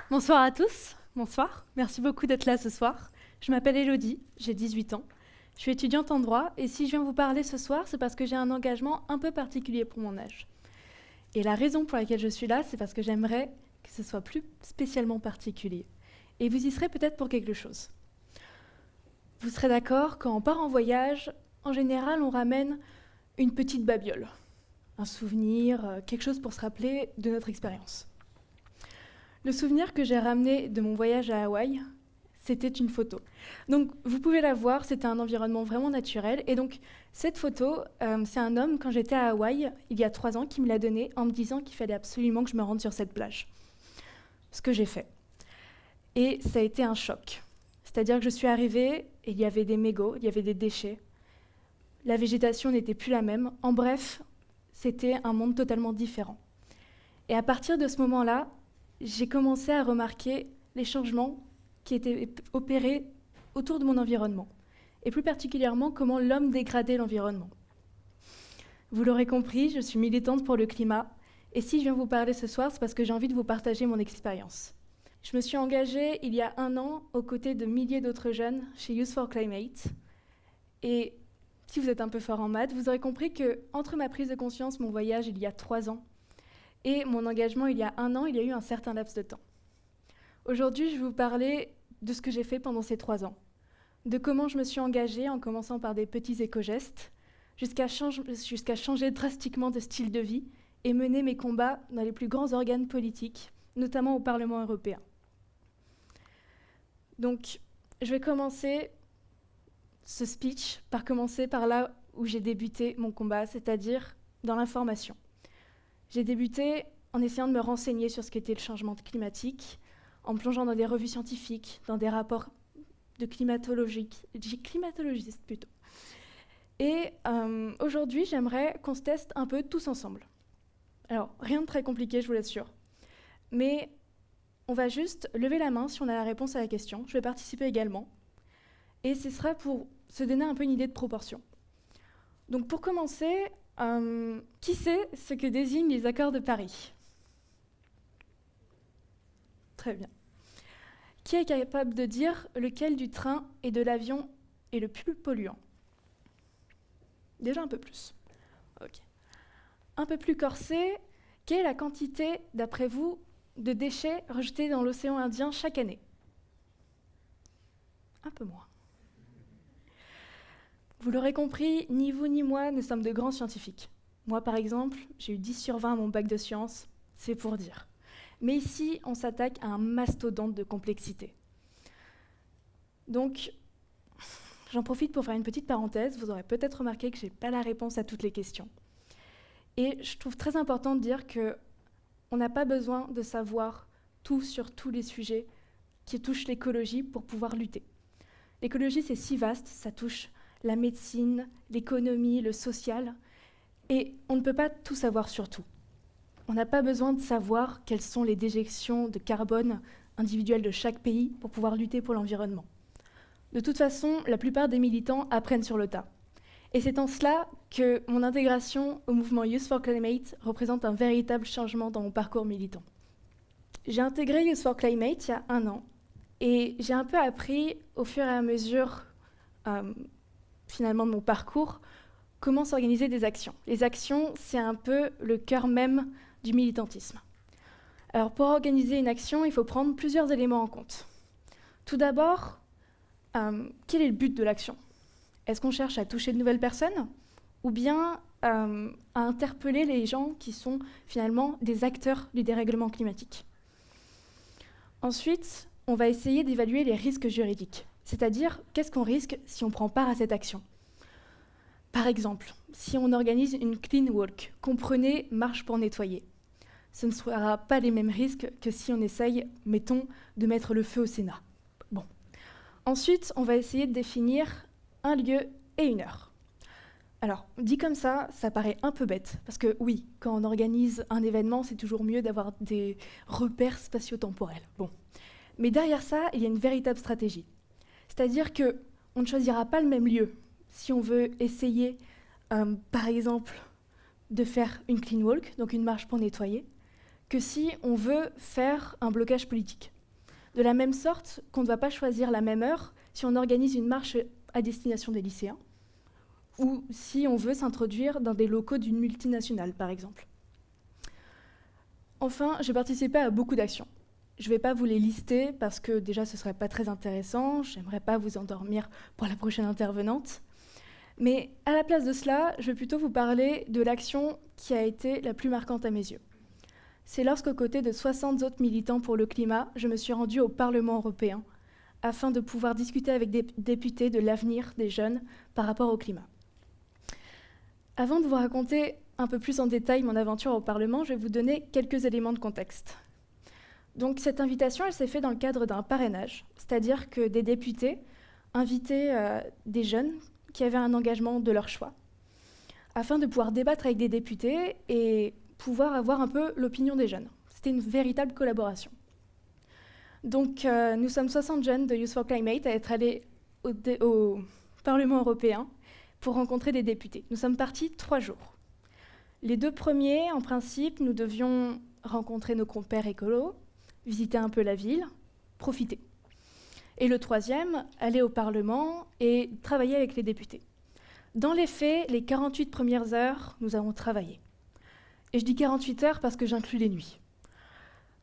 Bonsoir à tous, bonsoir, merci beaucoup d'être là ce soir. Je m'appelle Elodie, j'ai 18 ans, je suis étudiante en droit et si je viens vous parler ce soir, c'est parce que j'ai un engagement un peu particulier pour mon âge. Et la raison pour laquelle je suis là, c'est parce que j'aimerais que ce soit plus spécialement particulier. Et vous y serez peut-être pour quelque chose. Vous serez d'accord, quand on part en voyage, en général, on ramène une petite babiole, un souvenir, quelque chose pour se rappeler de notre expérience. Le souvenir que j'ai ramené de mon voyage à Hawaï, c'était une photo. Donc vous pouvez la voir, c'était un environnement vraiment naturel. Et donc cette photo, c'est un homme, quand j'étais à Hawaï, il y a 3 ans, qui me l'a donnée en me disant qu'il fallait absolument que je me rende sur cette plage. Ce que j'ai fait. Et ça a été un choc. C'est-à-dire que je suis arrivée, et il y avait des mégots, il y avait des déchets. La végétation n'était plus la même. En bref, c'était un monde totalement différent. Et à partir de ce moment-là, j'ai commencé à remarquer les changements qui étaient opérés autour de mon environnement, et plus particulièrement comment l'homme dégradait l'environnement. Vous l'aurez compris, je suis militante pour le climat, et si je viens vous parler ce soir, c'est parce que j'ai envie de vous partager mon expérience. Je me suis engagée il y a 1 an aux côtés de milliers d'autres jeunes chez Youth for Climate, et si vous êtes un peu fort en maths, vous aurez compris que entre ma prise de conscience, mon voyage il y a 3 ans, et mon engagement il y a 1 an, il y a eu un certain laps de temps. Aujourd'hui, je vais vous parler de ce que j'ai fait pendant ces 3 ans, de comment je me suis engagée en commençant par des petits éco-gestes, jusqu'à changer drastiquement de style de vie et mener mes combats dans les plus grands organes politiques, notamment au Parlement européen. Donc, je vais commencer ce speech par commencer par là où j'ai débuté mon combat, c'est-à-dire dans l'information. J'ai débuté en essayant de me renseigner sur ce qu'était le changement climatique, en plongeant dans des revues scientifiques, dans des rapports de climatologistes plutôt. Et aujourd'hui, j'aimerais qu'on se teste un peu tous ensemble. Alors, rien de très compliqué, je vous l'assure. Mais on va juste lever la main si on a la réponse à la question. Je vais participer également. Et ce sera pour se donner un peu une idée de proportion. Donc pour commencer, qui sait ce que désignent les accords de Paris ? Très bien. Qui est capable de dire lequel du train et de l'avion est le plus polluant ? Déjà un peu plus. Ok. Un peu plus corsé, quelle est la quantité, d'après vous, de déchets rejetés dans l'océan Indien chaque année ? Un peu moins. Vous l'aurez compris, ni vous ni moi ne sommes de grands scientifiques. Moi, par exemple, j'ai eu 10 sur 20 à mon bac de sciences, c'est pour dire. Mais ici, on s'attaque à un mastodonte de complexité. Donc, j'en profite pour faire une petite parenthèse. Vous aurez peut-être remarqué que je n'ai pas la réponse à toutes les questions. Et je trouve très important de dire qu'on n'a pas besoin de savoir tout sur tous les sujets qui touchent l'écologie pour pouvoir lutter. L'écologie, c'est si vaste, ça touche la médecine, l'économie, le social, et on ne peut pas tout savoir sur tout. On n'a pas besoin de savoir quelles sont les déjections de carbone individuelles de chaque pays pour pouvoir lutter pour l'environnement. De toute façon, la plupart des militants apprennent sur le tas. Et c'est en cela que mon intégration au mouvement Youth for Climate représente un véritable changement dans mon parcours militant. J'ai intégré Youth for Climate il y a 1 an, et j'ai un peu appris au fur et à mesure finalement de mon parcours comment s'organiser des actions. Les actions, c'est un peu le cœur même du militantisme. Alors pour organiser une action, il faut prendre plusieurs éléments en compte. Tout d'abord, quel est le but de l'action ? Est-ce qu'on cherche à toucher de nouvelles personnes ou bien à interpeller les gens qui sont finalement des acteurs du dérèglement climatique ? Ensuite, on va essayer d'évaluer les risques juridiques, c'est-à-dire qu'est-ce qu'on risque si on prend part à cette action. Par exemple, si on organise une clean walk, comprenez marche pour nettoyer, ce ne sera pas les mêmes risques que si on essaye, mettons, de mettre le feu au Sénat. Bon. Ensuite, on va essayer de définir un lieu et une heure. Alors, dit comme ça paraît un peu bête, parce que oui, quand on organise un événement, c'est toujours mieux d'avoir des repères spatio-temporels. Bon. Mais derrière ça, il y a une véritable stratégie. C'est-à-dire qu'on ne choisira pas le même lieu si on veut essayer, par exemple, de faire une clean walk, donc une marche pour nettoyer, que si on veut faire un blocage politique. De la même sorte qu'on ne va pas choisir la même heure si on organise une marche à destination des lycéens ou si on veut s'introduire dans des locaux d'une multinationale, par exemple. Enfin, j'ai participé à beaucoup d'actions. Je ne vais pas vous les lister parce que déjà ce ne serait pas très intéressant, j'aimerais pas vous endormir pour la prochaine intervenante. Mais à la place de cela, je vais plutôt vous parler de l'action qui a été la plus marquante à mes yeux. C'est lorsqu'aux côtés de 60 autres militants pour le climat, je me suis rendue au Parlement européen afin de pouvoir discuter avec des députés de l'avenir des jeunes par rapport au climat. Avant de vous raconter un peu plus en détail mon aventure au Parlement, je vais vous donner quelques éléments de contexte. Donc cette invitation, elle s'est faite dans le cadre d'un parrainage, c'est-à-dire que des députés invitaient des jeunes qui avaient un engagement de leur choix, afin de pouvoir débattre avec des députés et pouvoir avoir un peu l'opinion des jeunes. C'était une véritable collaboration. Donc nous sommes 60 jeunes de Youth for Climate à être allés au Parlement européen pour rencontrer des députés. Nous sommes partis 3 jours. Les 2 premiers, en principe, nous devions rencontrer nos compères écolos, visiter un peu la ville, profiter. Et le 3e, aller au Parlement et travailler avec les députés. Dans les faits, les 48 premières heures, nous avons travaillé. Et je dis 48 heures parce que j'inclus les nuits.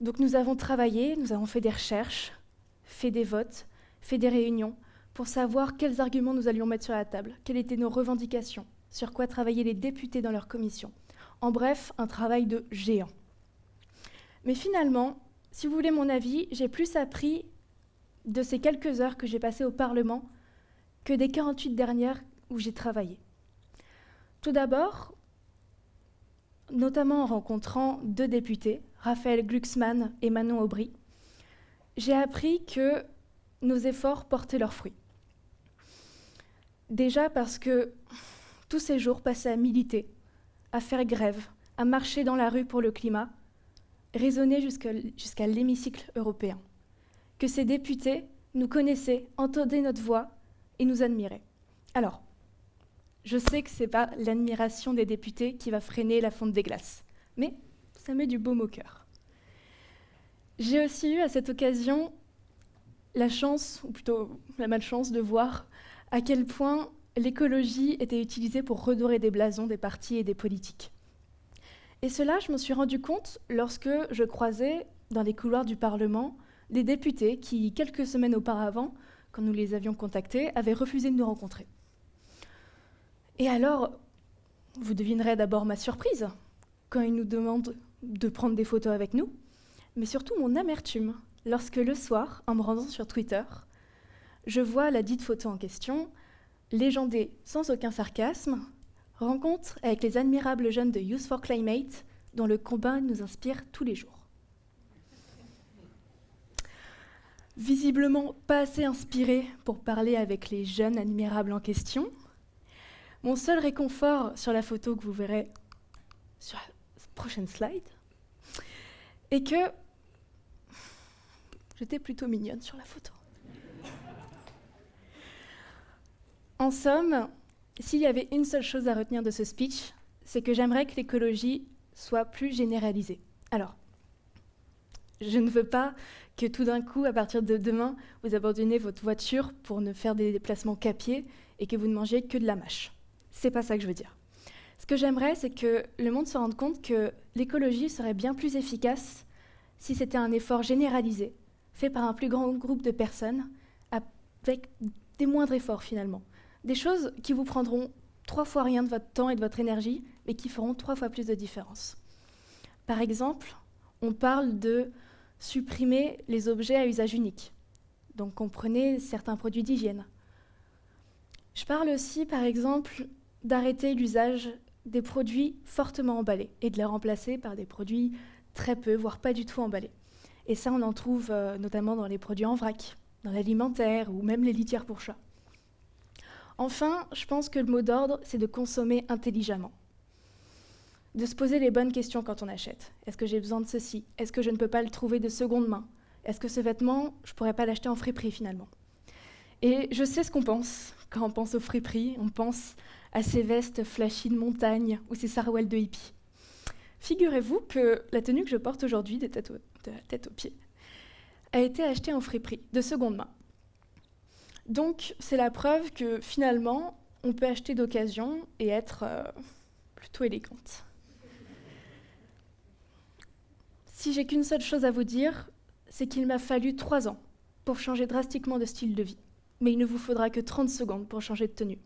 Donc nous avons travaillé, nous avons fait des recherches, fait des votes, fait des réunions pour savoir quels arguments nous allions mettre sur la table, quelles étaient nos revendications, sur quoi travaillaient les députés dans leurs commissions. En bref, un travail de géant. Mais finalement, si vous voulez mon avis, j'ai plus appris de ces quelques heures que j'ai passées au Parlement que des 48 dernières où j'ai travaillé. Tout d'abord, notamment en rencontrant 2 députés, Raphaël Glucksmann et Manon Aubry, j'ai appris que nos efforts portaient leurs fruits. Déjà parce que tous ces jours passés à militer, à faire grève, à marcher dans la rue pour le climat, résonnaient jusqu'à l'hémicycle européen. Que ces députés nous connaissaient, entendaient notre voix et nous admiraient. Alors, je sais que ce n'est pas l'admiration des députés qui va freiner la fonte des glaces, mais ça met du baume au cœur. J'ai aussi eu à cette occasion la chance, ou plutôt la malchance, de voir à quel point l'écologie était utilisée pour redorer des blasons des partis et des politiques. Et cela, je m'en suis rendu compte lorsque je croisais dans les couloirs du Parlement des députés qui, quelques semaines auparavant, quand nous les avions contactés, avaient refusé de nous rencontrer. Et alors, vous devinerez d'abord ma surprise quand ils nous demandent de prendre des photos avec nous, mais surtout mon amertume lorsque le soir, en me rendant sur Twitter, je vois la dite photo en question, légendée sans aucun sarcasme, rencontre avec les admirables jeunes de Youth for Climate, dont le combat nous inspire tous les jours. Visiblement pas assez inspiré pour parler avec les jeunes admirables en question, mon seul réconfort sur la photo que vous verrez sur la prochaine slide est que j'étais plutôt mignonne sur la photo. En somme, s'il y avait une seule chose à retenir de ce speech, c'est que j'aimerais que l'écologie soit plus généralisée. Alors, je ne veux pas que tout d'un coup, à partir de demain, vous abandonnez votre voiture pour ne faire des déplacements qu'à pied et que vous ne mangiez que de la mâche. C'est pas ça que je veux dire. Ce que j'aimerais, c'est que le monde se rende compte que l'écologie serait bien plus efficace si c'était un effort généralisé, fait par un plus grand groupe de personnes, avec des moindres efforts finalement. Des choses qui vous prendront 3 fois rien de votre temps et de votre énergie, mais qui feront 3 fois plus de différence. Par exemple, on parle de supprimer les objets à usage unique. Donc comprenez certains produits d'hygiène. Je parle aussi, par exemple, d'arrêter l'usage des produits fortement emballés et de les remplacer par des produits très peu, voire pas du tout emballés. Et ça, on en trouve notamment dans les produits en vrac, dans l'alimentaire ou même les litières pour chats. Enfin, je pense que le mot d'ordre, c'est de consommer intelligemment. De se poser les bonnes questions quand on achète. Est-ce que j'ai besoin de ceci? Est-ce que je ne peux pas le trouver de seconde main? Est-ce que ce vêtement, je ne pourrais pas l'acheter en friperie finalement? Et je sais ce qu'on pense quand on pense aux friperies. On pense à ces vestes flashy de montagne ou ces sarouels de hippie. Figurez-vous que la tenue que je porte aujourd'hui, de la tête aux pieds, a été acheté en friperie, de seconde main. Donc, c'est la preuve que finalement, on peut acheter d'occasion et être plutôt élégante. Si j'ai qu'une seule chose à vous dire, c'est qu'il m'a fallu 3 ans pour changer drastiquement de style de vie. Mais il ne vous faudra que 30 secondes pour changer de tenue.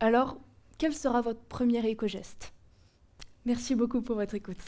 Alors, quel sera votre premier éco-geste ? Merci beaucoup pour votre écoute.